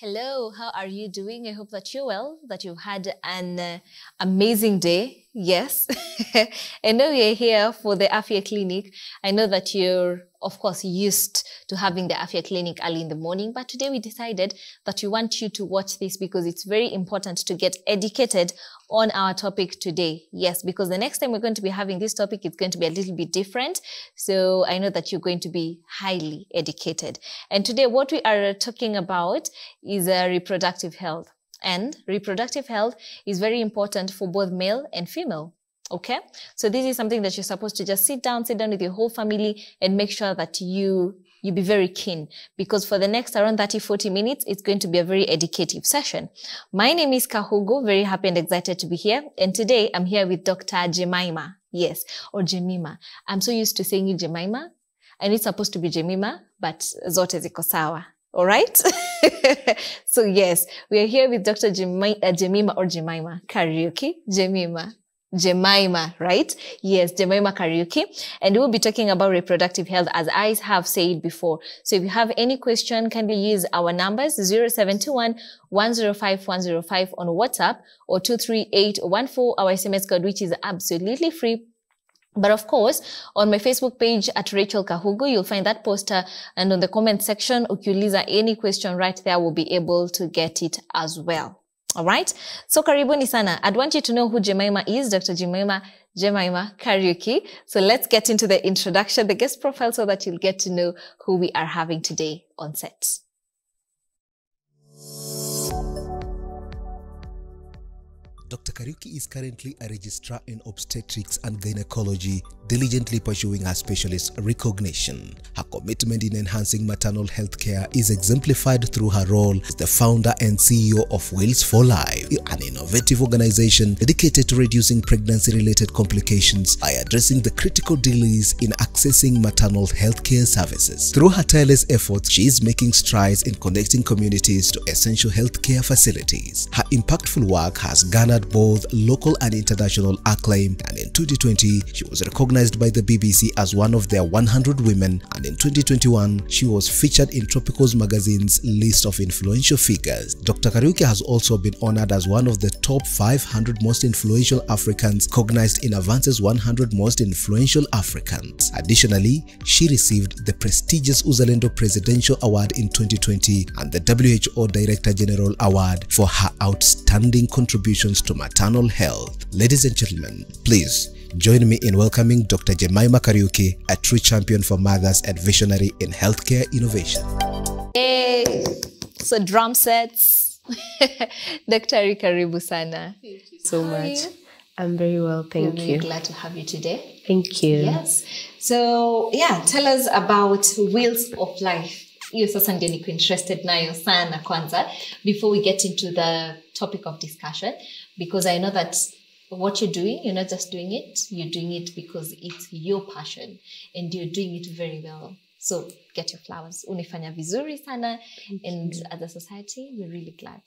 Hello, how are you doing? I hope that you're well, that you've had an amazing day. Yes. I know you're here for the Afya Clinic. I know that you're, of course, used to having the Afya Clinic early in the morning, but today we decided that we want you to watch this because it's very important to get educated on our topic today. Yes, because the next time we're going to be having this topic, it's going to be a little bit different. So I know that you're going to be highly educated. And today what we are talking about is reproductive health. And reproductive health is very important for both male and female. Okay? So this is something that you're supposed to just sit down with your whole family and make sure that you be very keen, because for the next around 30-40 minutes, it's going to be a very educative session. My name is Kahugo, very happy and excited to be here. And today I'm here with Dr. Jemima. Yes, or Jemima. I'm so used to saying it Jemima, and it's supposed to be Jemima, but zote ziko sawa. All right? So yes, we are here with Dr. Jemima or Jemima. Karaoke? Jemima, right? Yes, Jemima Karaoke. And we'll be talking about reproductive health, as I have said before. So if you have any question, kindly use our numbers 0721 105 105 on WhatsApp or 23814, our SMS code, which is absolutely free. But of course, on my Facebook page at Rachel Kahugo, you'll find that poster, and on the comment section, ukiuliza any question right there, we'll be able to get it as well. All right. So karibuni sana. I'd want you to know who Jemima is, Dr. Jemima Karaoke. So let's get into the introduction, the guest profile, so that you'll get to know who we are having today on set. Dr. Karaoke is currently a registrar in obstetrics and gynecology, diligently pursuing her specialist recognition. Her commitment in enhancing maternal health care is exemplified through her role as the founder and CEO of Wheels for Life, an innovative organization dedicated to reducing pregnancy-related complications by addressing the critical delays in accessing maternal health care services. Through her tireless efforts, she is making strides in connecting communities to essential health care facilities. Her impactful work has garnered both local and international acclaim, and in 2020 she was recognized by the BBC as one of their 100 women, and in 2021 she was featured in Tropicals magazine's list of influential figures. Dr. Karaoke has also been honored as one of the top 500 most influential Africans, recognized in Avance's 100 most influential Africans. Additionally, she received the prestigious Uzalendo Presidential Award in 2020 and the WHO Director General Award for her outstanding contributions to maternal health. Ladies and gentlemen, please join me in welcoming Dr. Jemima Karaoke, a true champion for mothers and visionary in healthcare innovation. Hey, so drum sets. Dr. Karibu sana. Thank you so much. I'm very well, thank you. We're glad to have you today. Thank you. Yes. So, yeah, tell us about Wheels of Life. Hiyo sasa ndio niko interested nayo sana kwanza, before we get into the topic of discussion, because I know that what you're doing, you're not just doing it, you're doing it because it's your passion and you're doing it very well. So get your flowers. Unifanya vizuri sana, and as a society, we're really glad.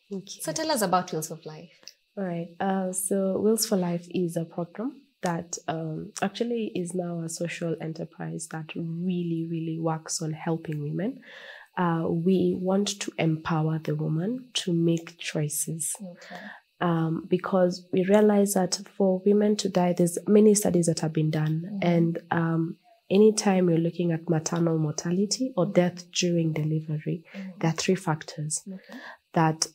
Thank you. So tell us about Wheels of Life. All right. So Wheels for Life is a program that actually is now a social enterprise that really works on helping women. We want to empower the woman to make choices. Okay. Because we realize that for women to die, there's many studies that have been done. And anytime you're looking at maternal mortality or death during delivery, there are three factors. Okay. That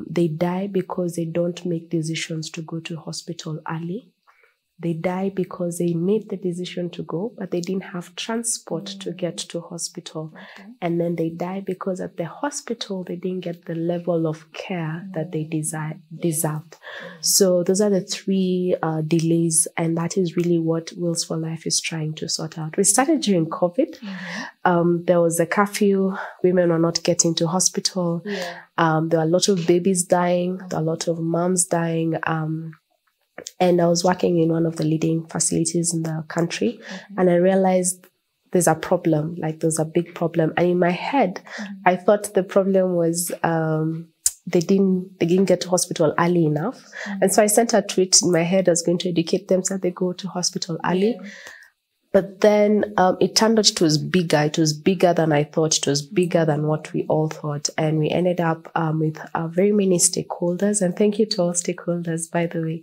they die because they don't make decisions to go to hospital early. They die because they made the decision to go, but they didn't have transport to get to hospital. Okay. And then they die because at the hospital, they didn't get the level of care that they deserved. So those are the three delays, and that is really what Wheels for Life is trying to sort out. We started during COVID. There was a curfew. Women were not getting to hospital. There were a lot of babies dying. There were a lot of moms dying. And I was working in one of the leading facilities in the country, and I realized there's a problem, like there's a big problem. And in my head, I thought the problem was they didn't get to hospital early enough. And so I sent a tweet in my head. I was going to educate them so they go to hospital early. But then it turned out it was bigger. It was bigger than I thought. It was bigger than what we all thought. And we ended up with very many stakeholders. And thank you to all stakeholders, by the way.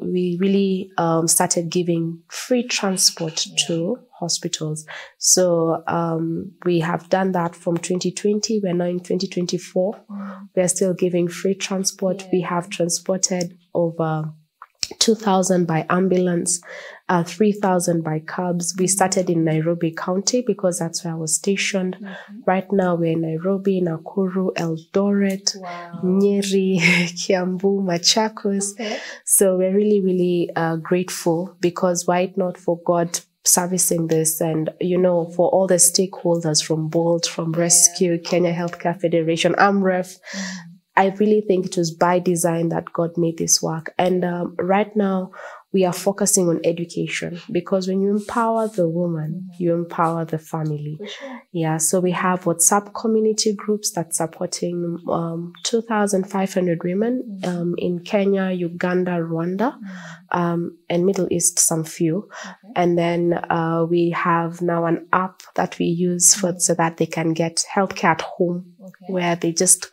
We really started giving free transport to hospitals. So we have done that from 2020. We're now in 2024. We're still giving free transport. We have transported over 2,000 by ambulance, 3,000 by cabs. We started in Nairobi County because that's where I was stationed. Right now we're in Nairobi, Nakuru, Eldoret, Nyeri, Kiambu, Machakos. So we're really, really grateful, because why not for God servicing this, and for all the stakeholders from BOLT, from Rescue, Kenya Healthcare Federation, AMREF. I really think it was by design that God made this work. And right now, we are focusing on education, because when you empower the woman, you empower the family. Yeah, so we have WhatsApp community groups that's supporting 2,500 women in Kenya, Uganda, Rwanda, and Middle East, some few. And then we have now an app that we use so that they can get healthcare at home, where they just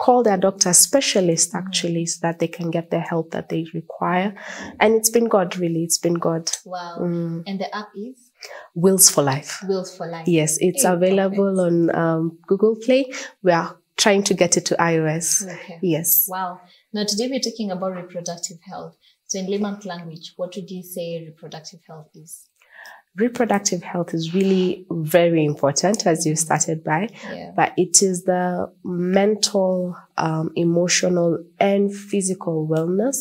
call their doctor specialist, actually, so that they can get the help that they require. And it's been God, really. It's been God. Wow. And the app is? Wheels for Life. Wheels for Life. Yes, it's available on Google Play. We are trying to get it to iOS. Yes. Wow. Now, today we're talking about reproductive health. So in layman's language, what would you say reproductive health is? Reproductive health is really very important, as you started by, but it is the mental, emotional, and physical wellness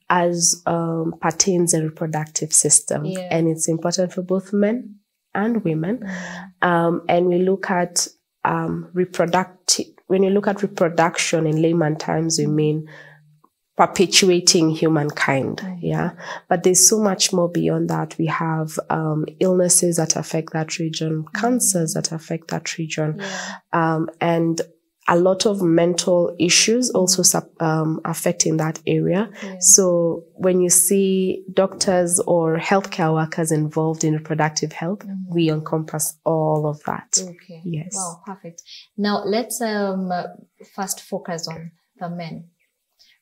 as pertains the reproductive system. And it's important for both men and women. And we look at when you look at reproduction in layman terms, we mean perpetuating humankind. But there's so much more beyond that. We have illnesses that affect that region, cancers that affect that region, and a lot of mental issues also affecting that area. So when you see doctors or healthcare workers involved in reproductive health, we encompass all of that. Yes. Wow, perfect. Now let's first focus on the men.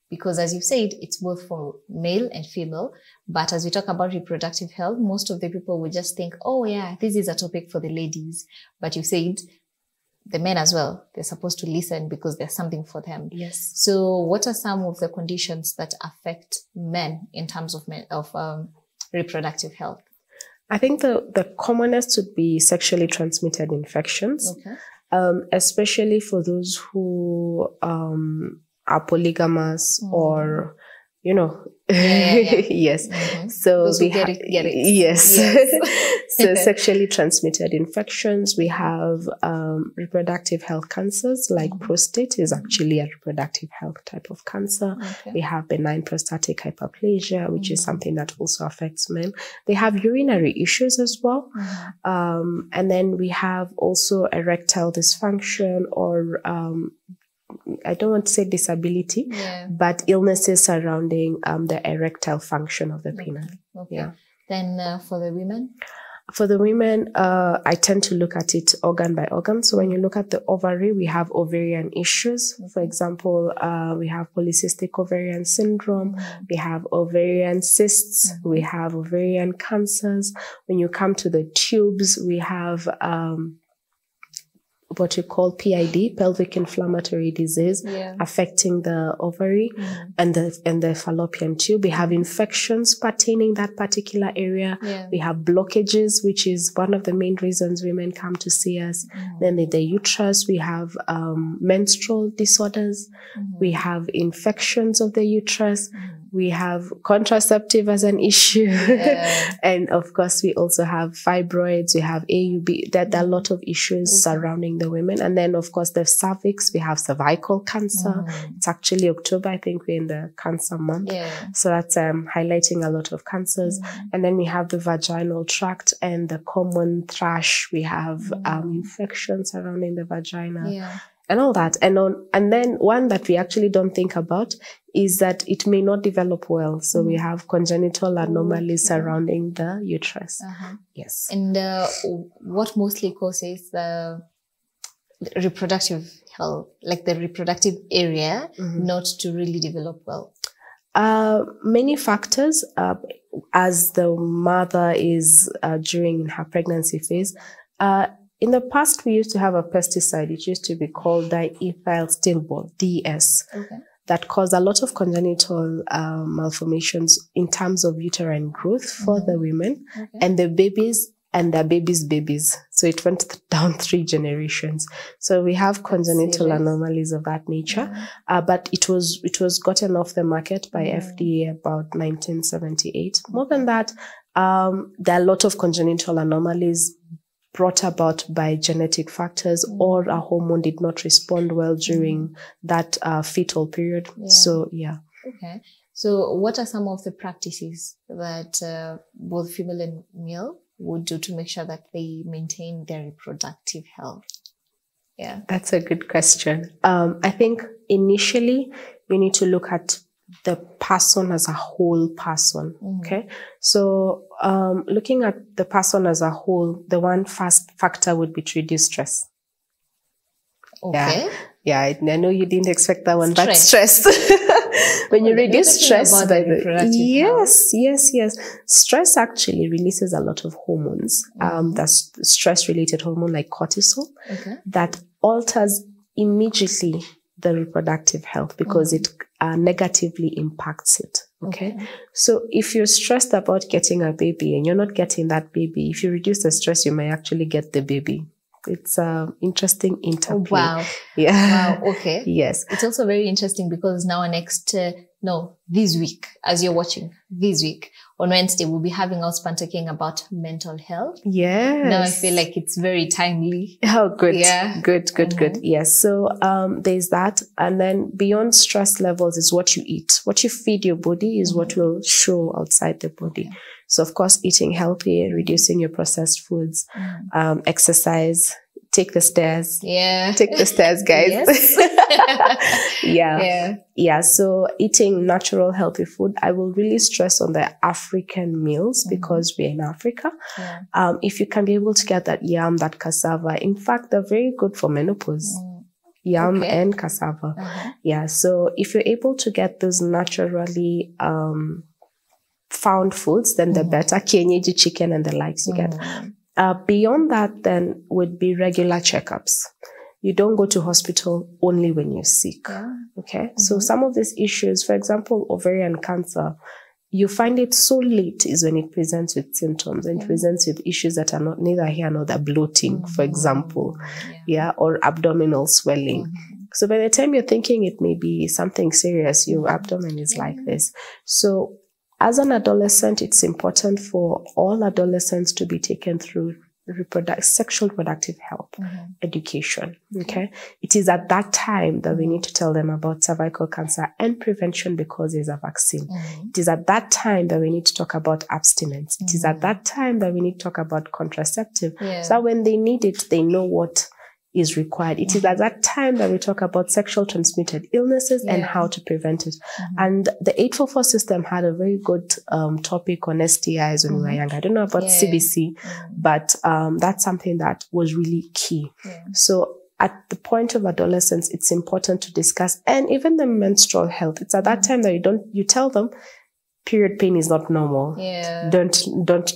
Because as you said, it's both for male and female. But as we talk about reproductive health, most of the people will just think, oh yeah, this is a topic for the ladies. But you said the men as well, they're supposed to listen because there's something for them. Yes. So what are some of the conditions that affect men in terms of reproductive health? I think the commonest would be sexually transmitted infections, especially for those who are polygamous or, yes. So those we get it. Yes. So sexually transmitted infections. We have reproductive health cancers, like prostate is actually a reproductive health type of cancer. We have benign prostatic hyperplasia, which is something that also affects men. They have urinary issues as well. And then we have also erectile dysfunction, or I don't want to say disability, but illnesses surrounding the erectile function of the penis. Then for the women? For the women, I tend to look at it organ by organ. So when you look at the ovary, we have ovarian issues. For example, we have polycystic ovarian syndrome. We have ovarian cysts. We have ovarian cancers. When you come to the tubes, we have what you call PID, pelvic inflammatory disease, affecting the ovary and the fallopian tube. We have infections pertaining that particular area. We have blockages, which is one of the main reasons women come to see us. Then in the uterus, we have menstrual disorders. We have infections of the uterus. We have contraceptive as an issue. And of course, we also have fibroids. We have AUB. There are a lot of issues surrounding the women. And then, of course, the cervix, we have cervical cancer. It's actually October. I think we're in the cancer month. So that's highlighting a lot of cancers. And then we have the vaginal tract and the common thrush. We have infections surrounding the vagina. and all that. And then one that we actually don't think about is that it may not develop well. So we have congenital anomalies surrounding the uterus. Yes. And what mostly causes the reproductive health, like the reproductive area, not to really develop well? Many factors. As the mother is during her pregnancy phase, in the past, we used to have a pesticide. It used to be called diethyl stillborn, DS, that caused a lot of congenital malformations in terms of uterine growth for the women and the babies and their babies' babies. So it went down 3 generations. So we have congenital anomalies of that nature, but it was gotten off the market by FDA about 1978. More than that, there are a lot of congenital anomalies brought about by genetic factors, or a hormone did not respond well during that fetal period. So, yeah. Okay. So what are some of the practices that both female and male would do to make sure that they maintain their reproductive health? Yeah. That's a good question. I think initially we need to look at the person as a whole person. Okay. So, looking at the person as a whole, the one first factor would be to reduce stress. Okay. Yeah, I know you didn't expect that one, but stress. When you reduce stress, yes. Stress actually releases a lot of hormones. That's stress-related hormone like cortisol that alters immediately the reproductive health because it negatively impacts it. Okay. So if you're stressed about getting a baby and you're not getting that baby, if you reduce the stress, you may actually get the baby. It's an interesting interplay. Oh, wow. Yeah. Wow. Okay. Yes. It's also very interesting because now this week, as you're watching, this week, on Wednesday, we'll be having our span talking about mental health. Yes. Now I feel like it's very timely. Oh, good. Yeah. Good. Yes. So, there's that. And then beyond stress levels is what you eat. What you feed your body is what will show outside the body. So, of course, eating healthy, reducing your processed foods, exercise, take the stairs. Yeah. Take the stairs, guys. Yes. Yeah. So eating natural, healthy food. I will really stress on the African meals because we're in Africa. Yeah. If you can be able to get that yam, that cassava, in fact, they're very good for menopause. Yam and cassava. Yeah. So if you're able to get those naturally, found foods, then the better. Kienyeji chicken and the likes you get. Beyond that, then would be regular checkups. You don't go to hospital only when you're sick. Okay. So some of these issues, for example, ovarian cancer, you find it so late is when it presents with symptoms and presents with issues that are not neither here nor there, bloating, for example, or abdominal swelling. So by the time you're thinking it may be something serious, your abdomen is like this. So as an adolescent, it's important for all adolescents to be taken through sexual reproductive health education. Okay. It is at that time that we need to tell them about cervical cancer and prevention because there's a vaccine. It is at that time that we need to talk about abstinence. It is at that time that we need to talk about contraceptive. So that when they need it, they know what is required. It is at that time that we talk about sexual transmitted illnesses and how to prevent it. And the 844 system had a very good topic on STIs when we were young. I don't know about CBC, but that's something that was really key. So at the point of adolescence, it's important to discuss, and even the menstrual health. It's at that time that you tell them period pain is not normal. Don't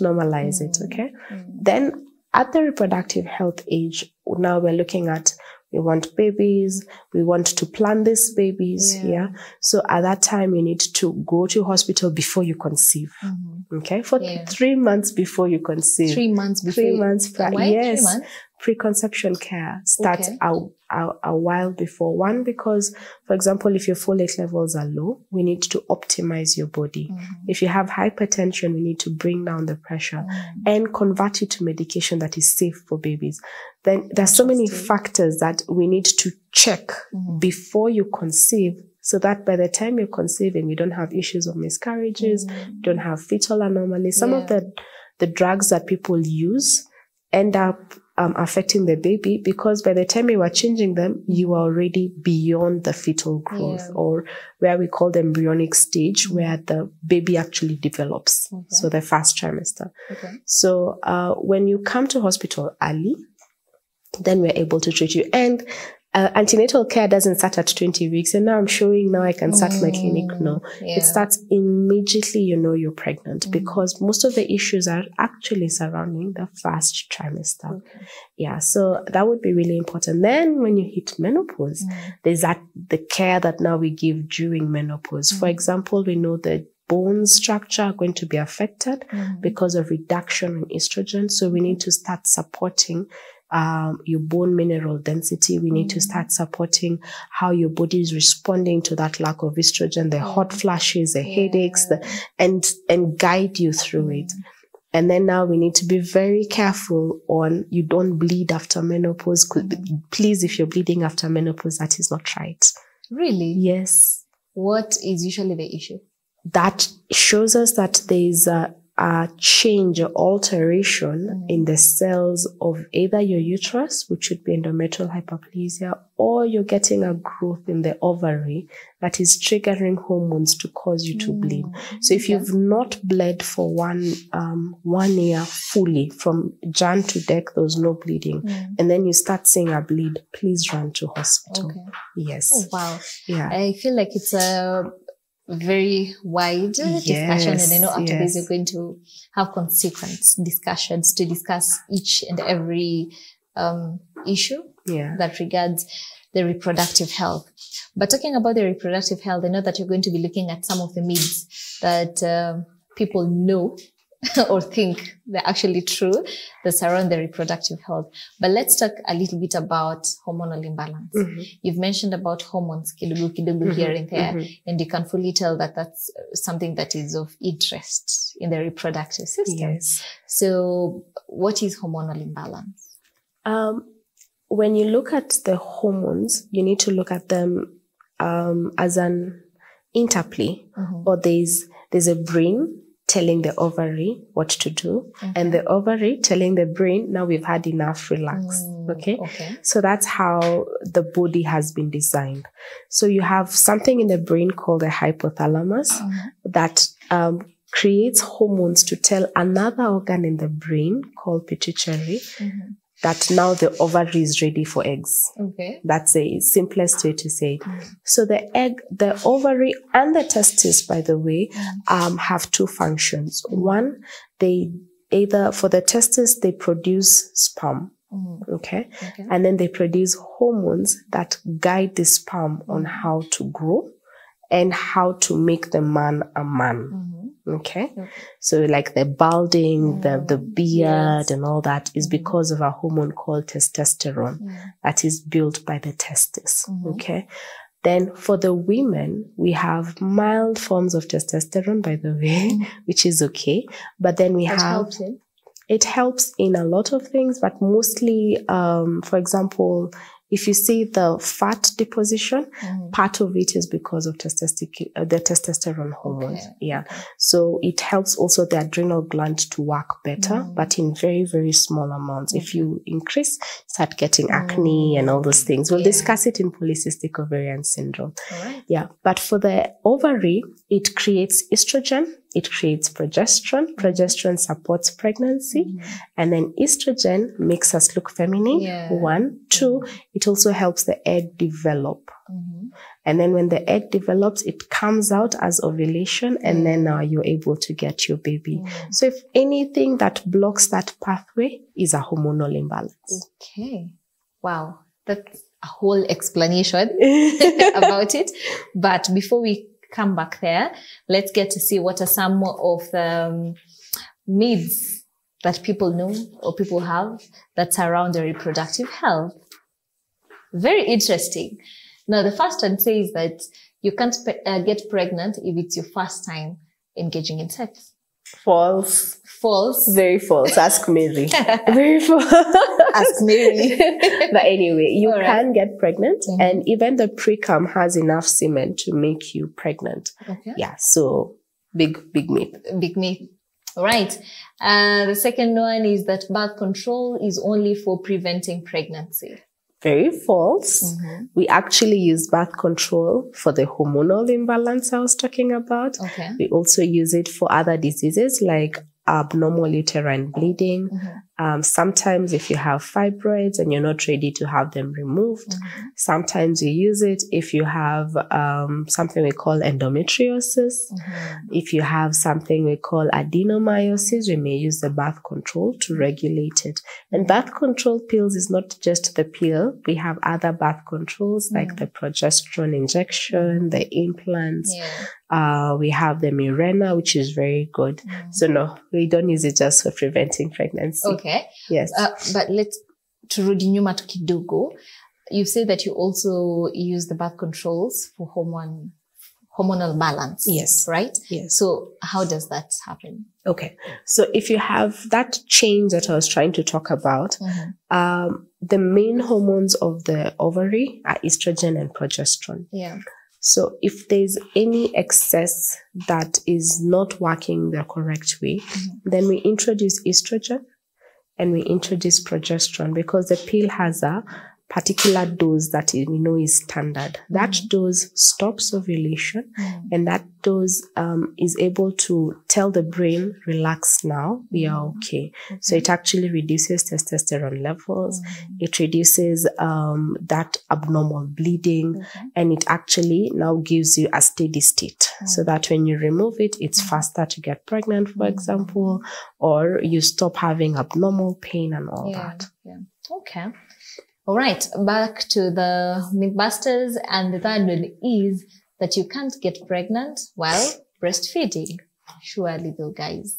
normalize it. Okay. Then at the reproductive health age, now we're looking at, we want babies, we want to plan these babies. So at that time, you need to go to hospital before you conceive. Okay. For 3 months before you conceive. 3 months before. 3 months. Why? Yes. 3 months? Preconception care starts a while before. One, because, for example, if your folate levels are low, we need to optimize your body. If you have hypertension, we need to bring down the pressure and convert it to medication that is safe for babies. Then there's so many factors that we need to check before you conceive, so that by the time you're conceiving, you don't have issues of miscarriages, don't have fetal anomalies. Some of the drugs that people use end up affecting the baby, because by the time you are changing them, you are already beyond the fetal growth, or where we call the embryonic stage, where the baby actually develops. So the first trimester. So when you come to hospital early, then we're able to treat you. And antenatal care doesn't start at 20 weeks. And now I'm showing, now I can start my clinic. No, it starts immediately, you're pregnant, because most of the issues are actually surrounding the first trimester. Yeah, so that would be really important. Then when you hit menopause, there's the care that now we give during menopause. For example, we know that bone structure are going to be affected because of reduction in estrogen. So we need to start supporting your bone mineral density. We need to start supporting how your body is responding to that lack of estrogen, the hot flashes, the headaches, and guide you through it. And then now we need to be very careful on you don't bleed after menopause. Please, if you're bleeding after menopause, that is not right. Really? Yes. What is usually the issue? That shows us that there is a change or alteration in the cells of either your uterus, which would be endometrial hyperplasia, or you're getting a growth in the ovary that is triggering hormones to cause you to bleed. So if you've not bled for 1 year fully, from Jan to Dec, there's no bleeding, and then you start seeing a bleed, please run to hospital. Yes. Oh, wow. Yeah. I feel like it's a very wide discussion, and I know after this we're going to have consequent discussions to discuss each and every issue that regards the reproductive health. But talking about the reproductive health, I know that you're going to be looking at some of the myths that people know or think they're actually true that surround the reproductive health. But let's talk a little bit about hormonal imbalance. You've mentioned about hormones, kidogo here and there, and you can fully tell that that's something that is of interest in the reproductive system. Yes. So what is hormonal imbalance? When you look at the hormones, you need to look at them as an interplay, or there's a brain telling the ovary what to do, and the ovary telling the brain, now we've had enough, relax. Okay. So that's how the body has been designed. So you have something in the brain called the hypothalamus that creates hormones to tell another organ in the brain called pituitary that now the ovary is ready for eggs. That's the simplest way to say it. So the egg, the ovary and the testes, by the way, have two functions. One, they either, for the testes, they produce sperm. And then they produce hormones that guide the sperm on how to grow and how to make the man a man. So like the balding, the beard and all that is because of a hormone called testosterone that is built by the testes. Then for the women, we have mild forms of testosterone, by the way, which is okay. But then we have... It helps in a lot of things, but mostly, for example, if you see the fat deposition, part of it is because of the testosterone hormones. So it helps also the adrenal gland to work better, but in very, very small amounts. If you increase, start getting acne and all those things. We'll discuss it in polycystic ovarian syndrome. But for the ovary, it creates estrogen. It creates progesterone. Progesterone supports pregnancy. And then estrogen makes us look feminine. 1. 2, it also helps the egg develop. And then when the egg develops, it comes out as ovulation. And then now you're able to get your baby. So if anything that blocks that pathway is a hormonal imbalance. Wow. That's a whole explanation about it. But before we come back there, let's get to see what are some of the myths that people know or people have that surround the reproductive health. Very interesting. Now, the first one says that you can't get pregnant if it's your first time engaging in sex. False. False. Very false. Ask Mary. Very false. Ask Mary. But anyway, you can get pregnant, and even the pre-cum has enough semen to make you pregnant. So big myth. Big myth. All right. The second one is that birth control is only for preventing pregnancy. Very false. We actually use birth control for the hormonal imbalance I was talking about. Okay. We also use it for other diseases like abnormal uterine bleeding. Sometimes if you have fibroids and you're not ready to have them removed, sometimes you use it if you have something we call endometriosis. If you have something we call adenomyosis, we may use the birth control to regulate it. And birth control pills is not just the pill. We have other birth controls like the progesterone injection, the implants. We have the Mirena, which is very good. So no, we don't use it just for preventing pregnancy. Okay. Yes. But let's turudi nyuma tu kidogo. You say that you also use the birth controls for hormonal balance. Yes. Right? Yes. So how does that happen? Okay. So if you have that change that I was trying to talk about, the main hormones of the ovary are estrogen and progesterone. Yeah. So if there's any excess that is not working the correct way, then we introduce estrogen and we introduce progesterone, because the pill has a particular dose that we know is standard. That dose stops ovulation, and that dose is able to tell the brain, relax now, we are okay. So it actually reduces testosterone levels, it reduces that abnormal bleeding, and it actually now gives you a steady state, so that when you remove it, it's faster to get pregnant, for example, or you stop having abnormal pain and all that. Yeah. Okay. All right, back to the mythbusters, and the third one is that you can't get pregnant while breastfeeding. Surely, though, guys.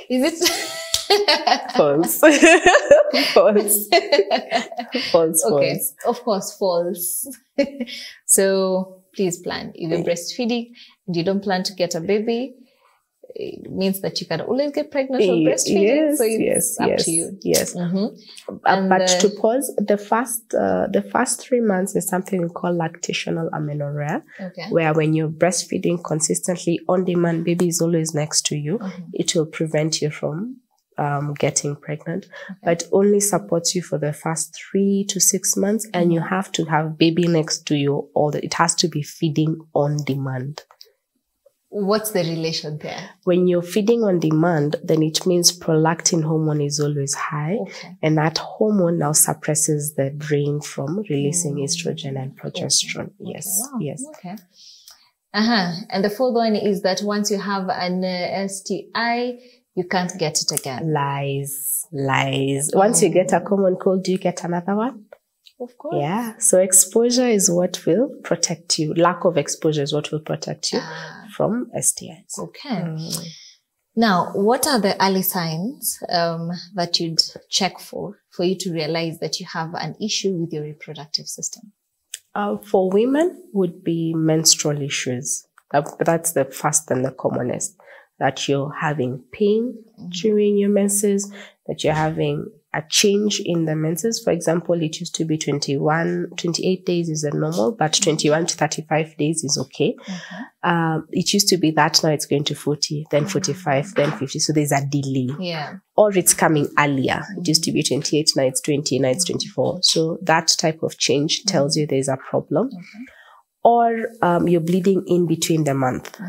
Is it? False. False. False. Okay, of course, false. So please plan. If you're breastfeeding and you don't plan to get a baby, it means that you can always get pregnant from breastfeeding. Yes, so it's up to you. Yes. But to pause, the first 3 months is something we call lactational amenorrhea, where when you're breastfeeding consistently on demand, baby is always next to you. It will prevent you from getting pregnant, but only supports you for the first 3 to 6 months, and you have to have baby next to you it has to be feeding on demand. What's the relation there? When you're feeding on demand, then it means prolactin hormone is always high, and that hormone now suppresses the brain from releasing estrogen and progesterone. Yes. Wow. Yes. Okay. And the fourth one is that once you have an STI, you can't get it again. Lies. Once you get a common cold, do you get another one? Of course. Yeah. So exposure is what will protect you. Lack of exposure is what will protect you from STIs. Okay. Now, what are the early signs that you'd check for you to realize that you have an issue with your reproductive system? For women, would be menstrual issues. That's the first and the commonest. That you're having pain during your menses, that you're having a change in the menses. For example, it used to be 28 days is a normal, but 21 to 35 days is okay. It used to be that, now it's going to 40, then 45, then 50. So there's a delay. Yeah. Or it's coming earlier. It used to be 28, now it's 20, now it's 24. So that type of change tells you there's a problem. Or you're bleeding in between the month.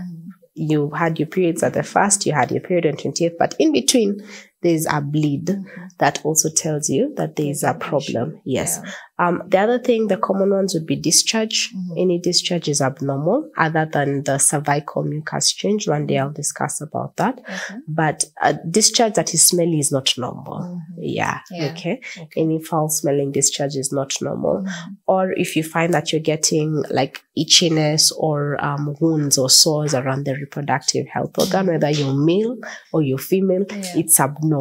You had your periods at the first, you had your period on 28th, but in between, there's a bleed. That also tells you that there's a problem. Yes. The other thing, the common ones would be discharge. Any discharge is abnormal, other than the cervical mucus change. One day I'll discuss about that. But a discharge that is smelly is not normal. Okay. Any foul smelling discharge is not normal. Or if you find that you're getting like itchiness or wounds or sores around the reproductive health organ, whether you're male or you're female, it's abnormal.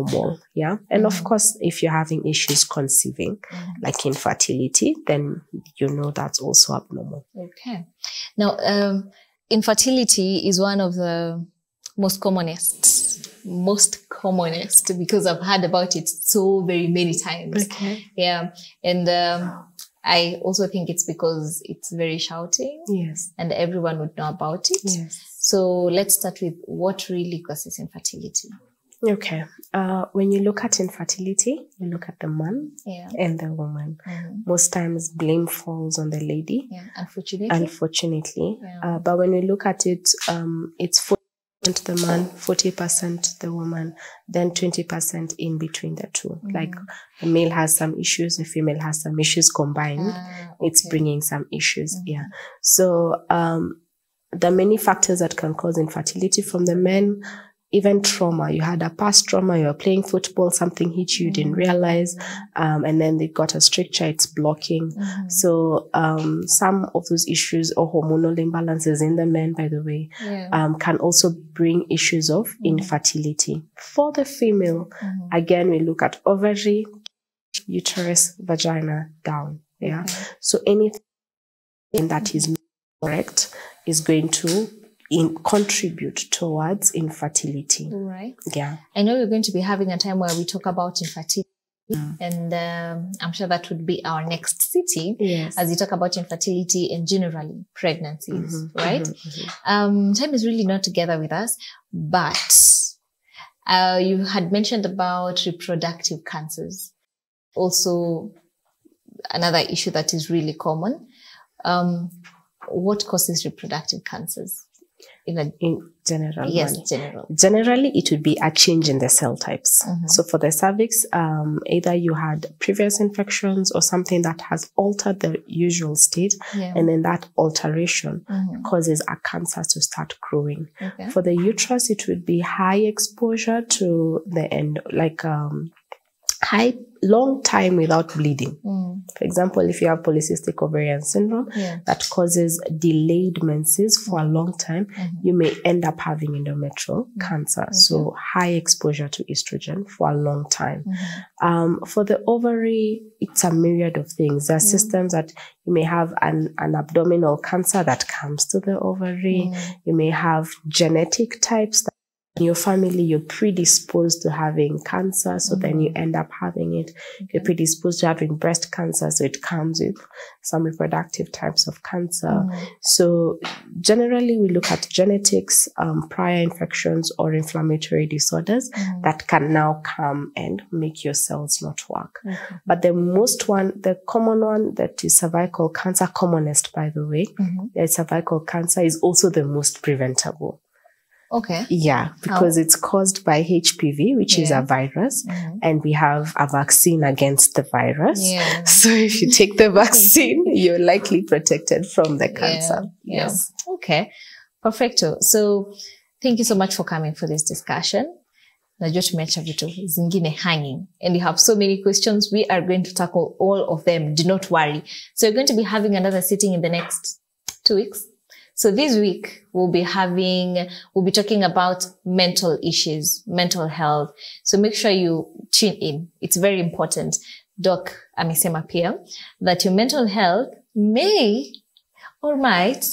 Yeah. And of course, if you're having issues conceiving, like infertility, then you know that's also abnormal. Okay. Now, infertility is one of the most commonest, because I've heard about it so very many times. Yeah. And I also think it's because it's very shouting. Yes. And everyone would know about it. Yes. So let's start with what really causes infertility. Okay. When you look at infertility, you look at the man and the woman. Most times blame falls on the lady. Yeah, unfortunately. Unfortunately. Yeah. But when you look at it, it's 40% the man, 40% the woman, then 20% in between the two. Like the male has some issues, the female has some issues combined. Okay. It's bringing some issues. Yeah. So there are many factors that can cause infertility from the men. Even trauma, you had a past trauma, you were playing football, something hit you, didn't realize, and then they got a stricture, it's blocking. So some of those issues or hormonal imbalances in the men, by the way, can also bring issues of infertility. For the female, again, we look at ovary, uterus, vagina, down. Yeah. So anything that is not correct is going to contribute towards infertility. Right. Yeah. I know we're going to be having a time where we talk about infertility, and I'm sure that would be our next sitting as we talk about infertility and generally pregnancies, right? Time is really not together with us, but you had mentioned about reproductive cancers. Also, another issue that is really common. What causes reproductive cancers? In general, generally it would be a change in the cell types. So for the cervix, either you had previous infections or something that has altered the usual state, and then that alteration causes a cancer to start growing. For the uterus, it would be high exposure to the end, like long time without bleeding. For example, if you have polycystic ovarian syndrome that causes delayed menses for a long time, you may end up having endometrial cancer. So high exposure to estrogen for a long time. For the ovary, it's a myriad of things. There are systems that you may have an abdominal cancer that comes to the ovary. You may have genetic types that in your family, you're predisposed to having cancer, so then you end up having it. You're predisposed to having breast cancer, so it comes with some reproductive types of cancer. So generally, we look at genetics, prior infections or inflammatory disorders that can now come and make your cells not work. But the common one that is cervical cancer, commonest by the way, cervical cancer is also the most preventable. Okay. Yeah, because it's caused by HPV, which is a virus, and we have a vaccine against the virus. So if you take the vaccine, you're likely protected from the cancer. Yes. Okay. Perfecto. So thank you so much for coming for this discussion. Najua tumeacha vitu zingine hanging, and you have so many questions. We are going to tackle all of them. Do not worry. So we're going to be having another sitting in the next 2 weeks. So this week we'll be talking about mental issues, mental health. So make sure you tune in. It's very important. Doc amesema pia that your mental health may or might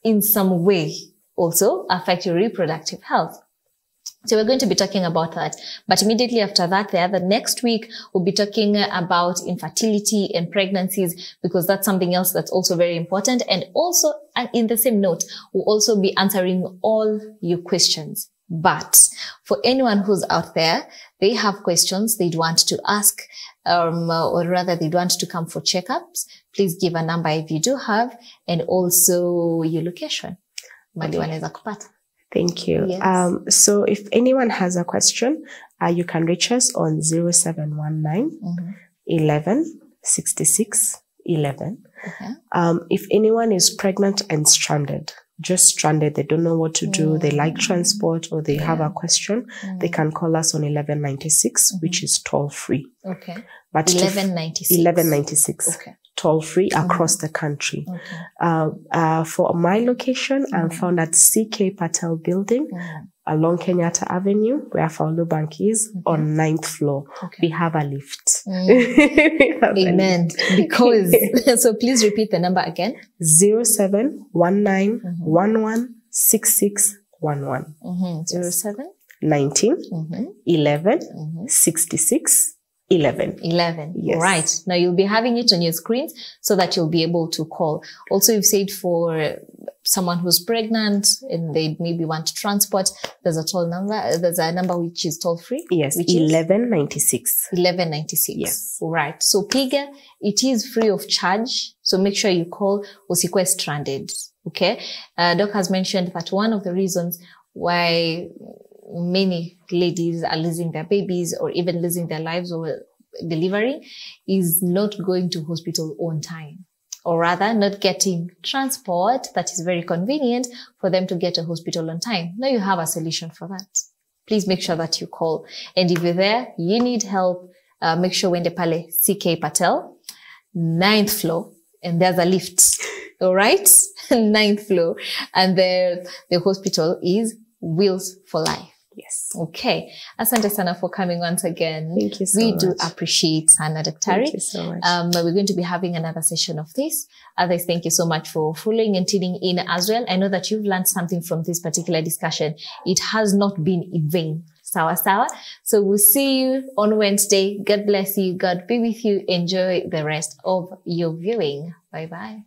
in some way also affect your reproductive health. So we're going to be talking about that. But immediately after that, the next week, we'll be talking about infertility and pregnancies, because that's something else that's also very important. And also, in the same note, we'll also be answering all your questions. But for anyone who's out there, they have questions they'd want to ask, or rather they'd want to come for checkups, please give a number if you do have, and also your location. Mali wanaweza kupata. Thank you. Yes. So if anyone has a question, you can reach us on 0719 11 66 11. If anyone is pregnant and stranded, just stranded, they don't know what to do, they like transport, or they have a question, they can call us on 1196, which is toll free. Okay. But 1196. Okay. Toll free across the country. For my location, I'm found at CK Patel Building along Kenyatta Avenue, where Faulu Bank is, on 9th floor. We have a lift. Amen. Because, so please repeat the number again. 0719 11 66 11. 07 19 11 66 11. Yes. Right. Now you'll be having it on your screens so that you'll be able to call. Also, you've said for someone who's pregnant and they maybe want transport, there's a number which is toll free. Yes, which 1196. 1196. Yes. Right. So Piga, it is free of charge. So make sure you call usikwe stranded. Okay. Doc has mentioned that one of the reasons why many ladies are losing their babies or even losing their lives or delivery is not going to hospital on time, or rather not getting transport that is very convenient for them to get to hospital on time. Now you have a solution for that. Please make sure that you call. And if you're there, you need help, make sure when the pale CK Patel, 9th floor, and there's a lift. All right. 9th floor. And the hospital is Wheels for Life. Yes. Okay. Asante sana for coming once again. Thank you so much. We do appreciate Sana Daktari. Thank you so much. We're going to be having another session of this. Others, thank you so much for following and tuning in as well. I know that you've learned something from this particular discussion. It has not been in vain. Sawa sawa. So we'll see you on Wednesday. God bless you. God be with you. Enjoy the rest of your viewing. Bye bye.